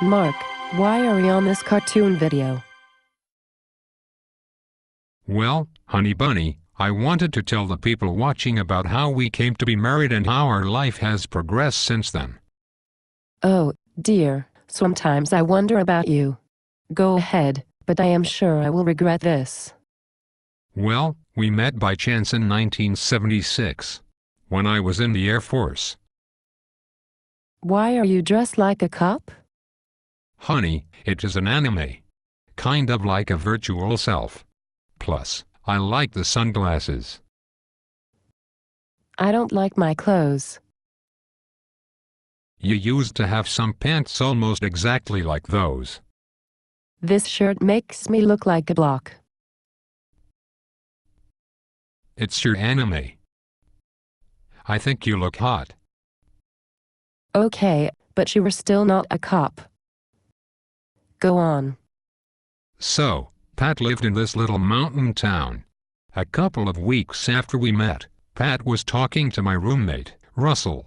Mark, why are we on this cartoon video? Well, honey bunny, I wanted to tell the people watching about how we came to be married and how our life has progressed since then. Oh, dear, sometimes I wonder about you. Go ahead, but I am sure I will regret this. Well, we met by chance in 1976, when I was in the Air Force. Why are you dressed like a cop? Honey, it is an anime. Kind of like a virtual self. Plus, I like the sunglasses. I don't like my clothes. You used to have some pants almost exactly like those. This shirt makes me look like a block. It's your anime. I think you look hot. Okay, but you were still not a cop. Go on. So, Pat lived in this little mountain town. A couple of weeks after we met, Pat was talking to my roommate, Russell.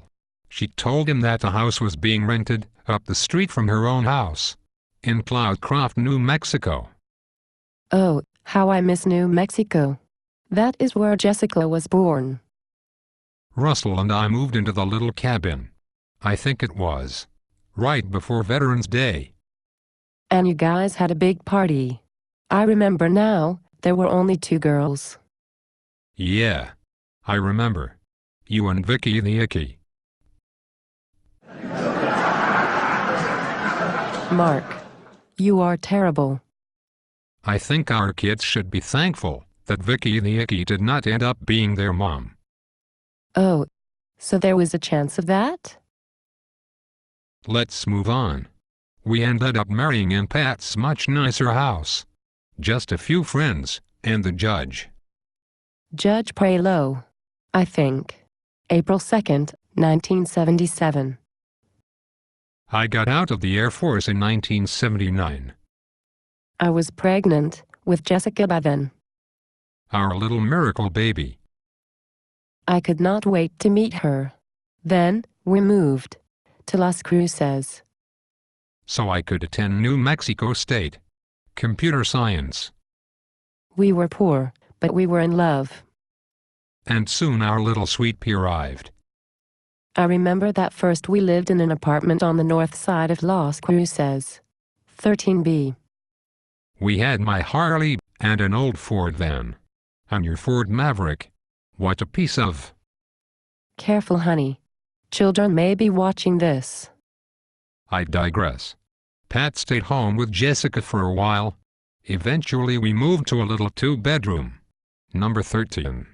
She told him that the house was being rented up the street from her own house in Cloudcroft, New Mexico. Oh, how I miss New Mexico. That is where Jessica was born. Russell and I moved into the little cabin. I think it was right before Veterans Day. And you guys had a big party. I remember now, there were only 2 girls. Yeah, I remember. You and Vicky the Icky. Mark, you are terrible. I think our kids should be thankful that Vicky the Icky did not end up being their mom. Oh, so there was a chance of that? Let's move on. We ended up marrying in Pat's much nicer house. Just a few friends, and the judge. Judge Prelo. I think. April 2nd, 1977. I got out of the Air Force in 1979. I was pregnant with Jessica by then. Our little miracle baby. I could not wait to meet her. Then, we moved to Las Cruces. So I could attend New Mexico State. Computer science. We were poor, but we were in love. And soon our little sweet pea arrived. I remember that first we lived in an apartment on the north side of Las Cruces. 13B. We had my Harley and an old Ford van. And your Ford Maverick. What a piece of... Careful, honey. Children may be watching this. I digress. Pat stayed home with Jessica for a while. Eventually we moved to a little 2-bedroom. Number 13.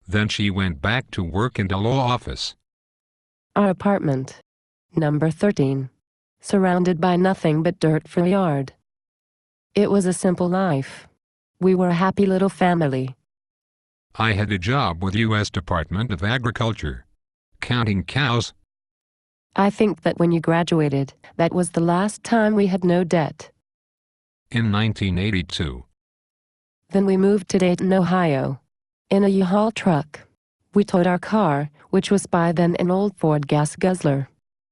Then she went back to work in the law office. Our apartment. Number 13. Surrounded by nothing but dirt-free yard. It was a simple life. We were a happy little family. I had a job with U.S. Department of Agriculture. Counting cows. I think that when you graduated, that was the last time we had no debt. In 1982. Then we moved to Dayton, Ohio. In a U-Haul truck. We towed our car, which was by then an old Ford gas guzzler.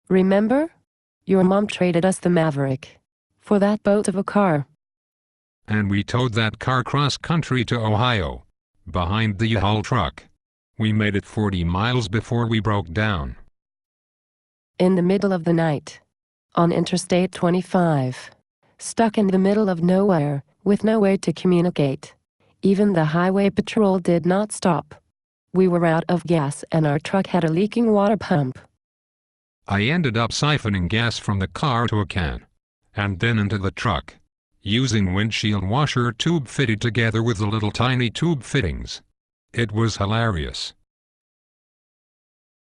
Remember? Your mom traded us the Maverick for that boat of a car. And we towed that car cross-country to Ohio, behind the U-Haul truck. We made it 40 miles before we broke down. In the middle of the night. On Interstate 25. Stuck in the middle of nowhere, with no way to communicate. Even the highway patrol did not stop. We were out of gas and our truck had a leaking water pump. I ended up siphoning gas from the car to a can, and then into the truck, using windshield washer tube fitted together with the little tiny tube fittings. It was hilarious.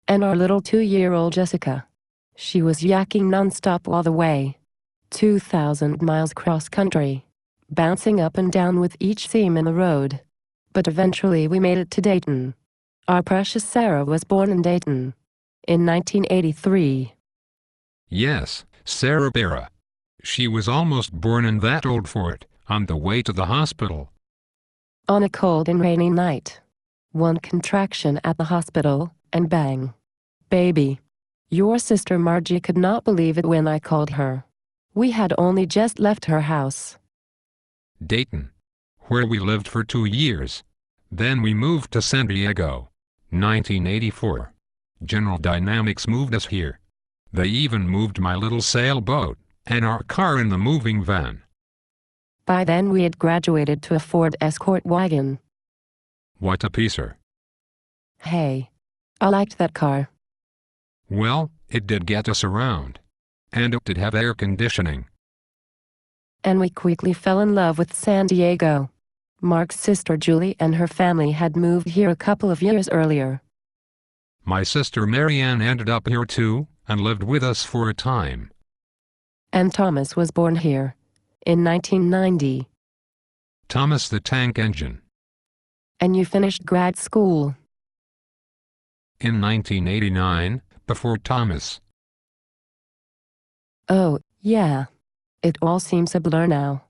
And our little 2-year-old Jessica. She was yakking nonstop all the way. 2,000 miles cross-country. Bouncing up and down with each seam in the road. But eventually we made it to Dayton. Our precious Sarah was born in Dayton. In 1983. Yes, Sarah Barra. She was almost born in that old Ford, on the way to the hospital. On a cold and rainy night. One contraction at the hospital, and bang. Baby. Your sister Margie could not believe it when I called her. We had only just left her house. Dayton, where we lived for 2 years. Then we moved to San Diego. 1984. General Dynamics moved us here. They even moved my little sailboat and our car in the moving van. By then we had graduated to a Ford Escort wagon. What a piecer. Hey, I liked that car. Well, it did get us around. And it did have air conditioning. And we quickly fell in love with San Diego. Mark's sister Julie and her family had moved here a couple of years earlier. My sister Marianne ended up here too, and lived with us for a time. And Thomas was born here, in 1990. Thomas the Tank Engine. And you finished grad school. In 1989, before Thomas. Oh, yeah. It all seems a blur now.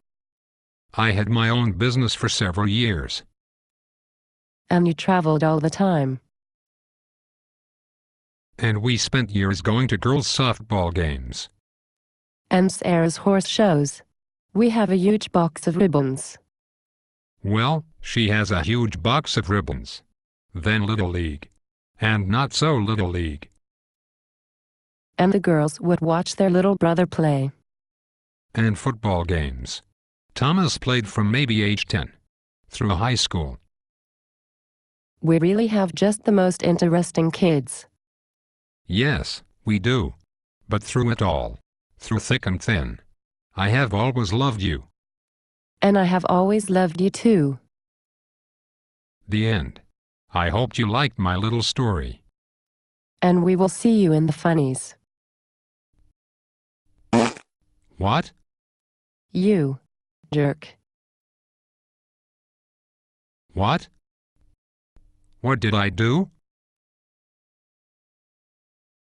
I had my own business for several years. And you traveled all the time. And we spent years going to girls' softball games. And Sarah's horse shows. We have a huge box of ribbons. Well, she has a huge box of ribbons. Then Little League. And not so Little League. And the girls would watch their little brother play. And football games. Thomas played from maybe age 10 through high school. We really have just the most interesting kids. Yes, we do. But through it all, through thick and thin, I have always loved you. And I have always loved you too. The end. I hoped you liked my little story. And we will see you in the funnies. What? You jerk. What? What did I do?